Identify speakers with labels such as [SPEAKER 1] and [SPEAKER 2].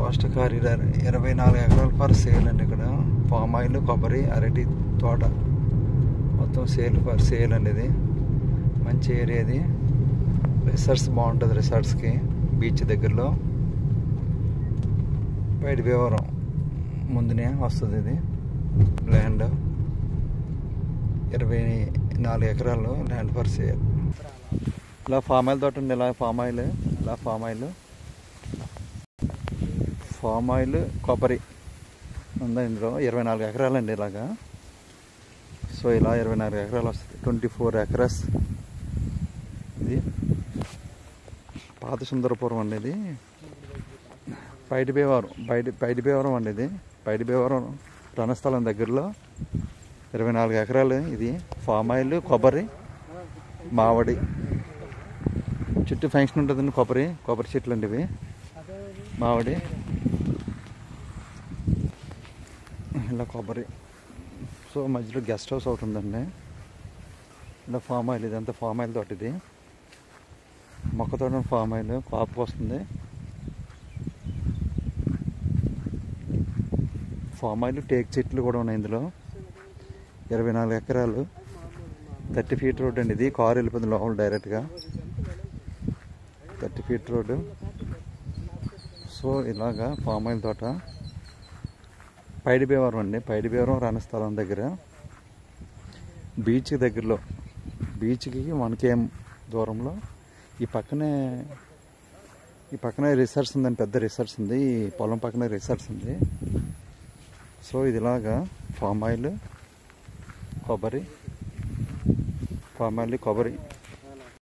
[SPEAKER 1] Coastal corridor 24 ఎకరాలు for sale అండి. ఇక్కడ పామ్ ఆయిల్, కొబ్బరి, అరటి తోట మొత్తం ఫర్ సేల్ అండి. ఇది మంచి ఏరియా. ఇది రిసార్ట్స్ బాగుంటుంది. రిసార్ట్స్కి బీచ్ దగ్గరలో బయట భీమవరం ముందునే వస్తుంది. ఇది ల్యాండ్ 24 ఎకరాలు ల్యాండ్ ఫర్ సేల్. ఇలా ఫామ్ ఆయిల్ తోట ఉంది. ఇలా ఫామ్ ఆయిల్ కొబ్బరి ఉందా ఇందులో. 24 ఎకరాలు అండి ఇలాగా. సో ఇలా 24 ఎకరాలు వస్తుంది. 24 ఎకరాస్. ఇది పాత సుందరపురం అండి. ఇది పైడి భీమవరం అండి. ఇది పైడి భీమవరం రణస్థలం దగ్గరలో 24 ఎకరాలు. ఇది ఫామ్ ఆయిల్, కొబ్బరి, మామిడి చుట్టూ ఫంక్షన్ ఉంటుందండి. కొబ్బరి చెట్లు అండి ఇవి. మామిడి ఇలా కొబ్బరి. సో మధ్యలో గెస్ట్ హౌస్ ఒకటి ఉందండి. ఇలా ఫామ్ ఆయిల్. ఇదంతా ఫామ్ ఆయిల్ తోట. ఇది మొక్కతోట ఫామ్ ఆయిల్ కాపు వస్తుంది. ఫామ్ ఆయిల్ టేక్ చెట్లు కూడా ఉన్నాయి ఇందులో. 24 ఎకరాలు 30 ఫీట్ రోడ్ అండి. ఇది కారు వెళ్ళిపోతుంది లోపల డైరెక్ట్గా. 30 ఫీట్ రోడ్డు. సో ఇలాగా ఫామ్ ఆయిల్ తోట పైడి భీమవరం అండి. పైడి భీమవరం రణస్థలం దగ్గర బీచ్ దగ్గరలో. బీచ్కి 1 km దూరంలో ఈ పక్కనే రిసార్ట్స్ ఉందండి. పెద్ద రిసార్ట్స్ ఉంది. ఈ పొలం పక్కనే రిసార్ట్స్ ఉంది. సో ఇది ఇలాగా ఫామ్ ఆయిల్, కొబ్బరి